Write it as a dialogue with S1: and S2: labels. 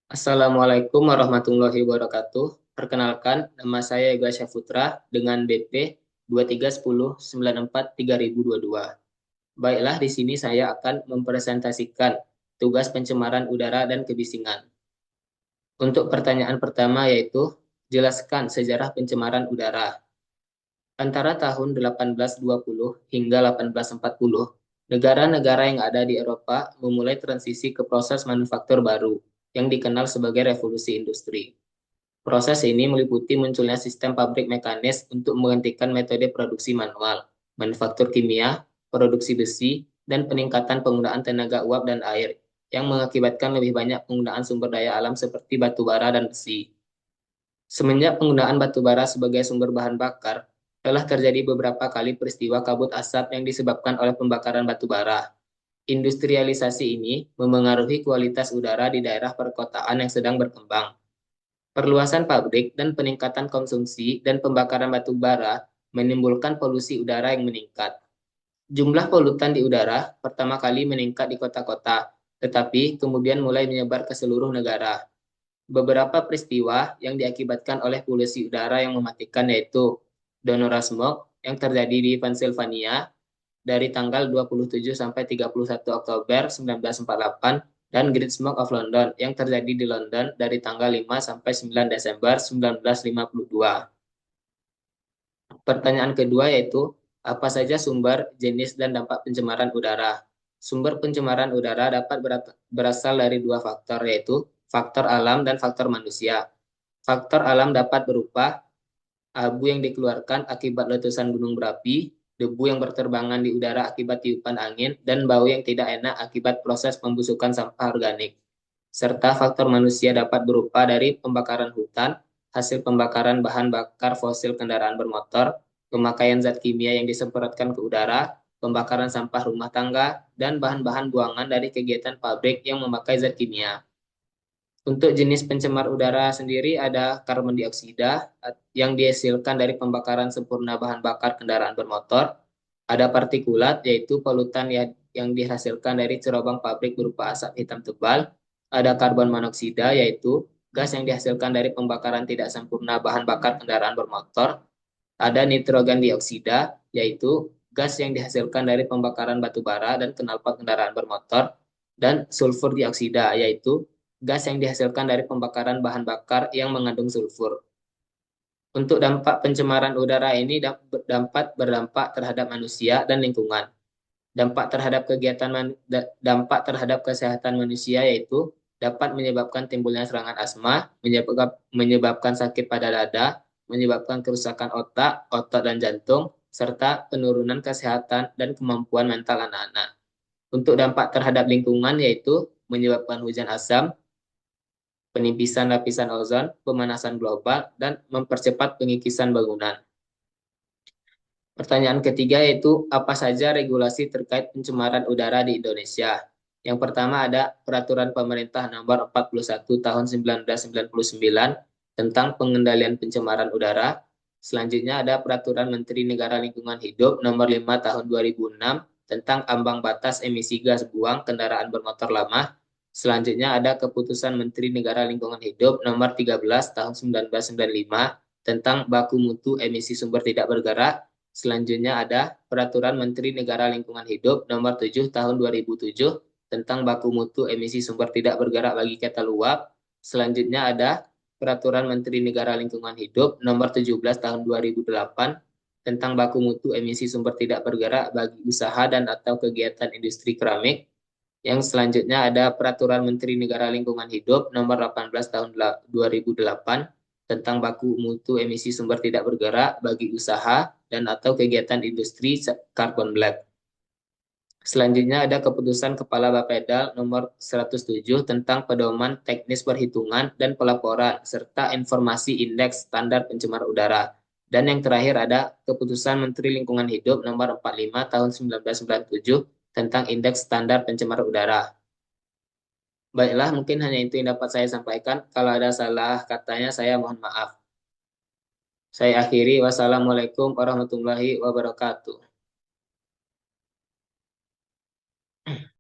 S1: Assalamualaikum warahmatullahi wabarakatuh. Perkenalkan, nama saya Yoga Syaputra dengan BP 2310943022. Baiklah, di sini saya akan mempresentasikan tugas pencemaran udara dan kebisingan. Untuk pertanyaan pertama yaitu, jelaskan sejarah pencemaran udara. Antara tahun 1820 hingga 1840, negara-negara yang ada di Eropa memulai transisi ke proses manufaktur baru yang dikenal sebagai revolusi industri. Proses ini meliputi munculnya sistem pabrik mekanis untuk menghentikan metode produksi manual, manufaktur kimia, produksi besi, dan peningkatan penggunaan tenaga uap dan air, yang mengakibatkan lebih banyak penggunaan sumber daya alam seperti batu bara dan besi. Semenjak penggunaan batu bara sebagai sumber bahan bakar, telah terjadi beberapa kali peristiwa kabut asap yang disebabkan oleh pembakaran batu bara. Industrialisasi ini memengaruhi kualitas udara di daerah perkotaan yang sedang berkembang. Perluasan pabrik dan peningkatan konsumsi dan pembakaran batu bara menimbulkan polusi udara yang meningkat. Jumlah polutan di udara pertama kali meningkat di kota-kota, tetapi kemudian mulai menyebar ke seluruh negara. Beberapa peristiwa yang diakibatkan oleh polusi udara yang mematikan yaitu Donora Smog yang terjadi di Pennsylvania dari tanggal 27 sampai 31 Oktober 1948 dan Great Smoke of London yang terjadi di London dari tanggal 5 sampai 9 Desember 1952. Pertanyaan kedua yaitu, apa saja sumber, jenis, dan dampak pencemaran udara? Sumber pencemaran udara dapat berasal dari dua faktor, yaitu faktor alam dan faktor manusia. Faktor alam dapat berupa abu yang dikeluarkan akibat letusan gunung berapi, debu yang berterbangan di udara akibat tiupan angin, dan bau yang tidak enak akibat proses pembusukan sampah organik. Serta faktor manusia dapat berupa dari pembakaran hutan, hasil pembakaran bahan bakar fosil kendaraan bermotor, pemakaian zat kimia yang disemprotkan ke udara, pembakaran sampah rumah tangga, dan bahan-bahan buangan dari kegiatan pabrik yang memakai zat kimia. Untuk jenis pencemar udara sendiri ada karbon dioksida yang dihasilkan dari pembakaran sempurna bahan bakar kendaraan bermotor, ada partikulat yaitu polutan yang dihasilkan dari cerobong pabrik berupa asap hitam tebal, ada karbon monoksida yaitu gas yang dihasilkan dari pembakaran tidak sempurna bahan bakar kendaraan bermotor, ada nitrogen dioksida yaitu gas yang dihasilkan dari pembakaran batu bara dan knalpot kendaraan bermotor, dan sulfur dioksida yaitu gas yang dihasilkan dari pembakaran bahan bakar yang mengandung sulfur. Untuk dampak pencemaran udara ini dapat berdampak terhadap manusia dan lingkungan. Dampak terhadap kesehatan manusia yaitu dapat menyebabkan timbulnya serangan asma, menyebabkan sakit pada dada, menyebabkan kerusakan otak, otot dan jantung, serta penurunan kesehatan dan kemampuan mental anak-anak. Untuk dampak terhadap lingkungan yaitu menyebabkan hujan asam, penipisan lapisan ozon, pemanasan global, dan mempercepat pengikisan bangunan. Pertanyaan ketiga yaitu apa saja regulasi terkait pencemaran udara di Indonesia? Yang pertama ada Peraturan Pemerintah Nomor 41 Tahun 1999 tentang pengendalian pencemaran udara. Selanjutnya ada Peraturan Menteri Negara Lingkungan Hidup Nomor 5 Tahun 2006 tentang ambang batas emisi gas buang kendaraan bermotor lama. Selanjutnya ada Keputusan Menteri Negara Lingkungan Hidup Nomor 13 Tahun 1995 tentang baku mutu emisi sumber tidak bergerak. Selanjutnya ada Peraturan Menteri Negara Lingkungan Hidup Nomor 7 Tahun 2007 tentang baku mutu emisi sumber tidak bergerak bagi ketal uap. Selanjutnya ada Peraturan Menteri Negara Lingkungan Hidup Nomor 17 Tahun 2008 tentang baku mutu emisi sumber tidak bergerak bagi usaha dan atau kegiatan industri keramik. Yang selanjutnya ada Peraturan Menteri Negara Lingkungan Hidup Nomor 18 Tahun 2008 tentang baku mutu emisi sumber tidak bergerak bagi usaha dan atau kegiatan industri carbon black. Selanjutnya ada Keputusan Kepala Bapeda Nomor 107 tentang pedoman teknis perhitungan dan pelaporan serta informasi indeks standar pencemar udara. Dan yang terakhir ada Keputusan Menteri Lingkungan Hidup Nomor 45 Tahun 1997 tentang indeks standar pencemar udara. Baiklah, mungkin hanya itu yang dapat saya sampaikan. Kalau ada salah katanya, saya mohon maaf. Saya akhiri. Wassalamualaikum warahmatullahi wabarakatuh.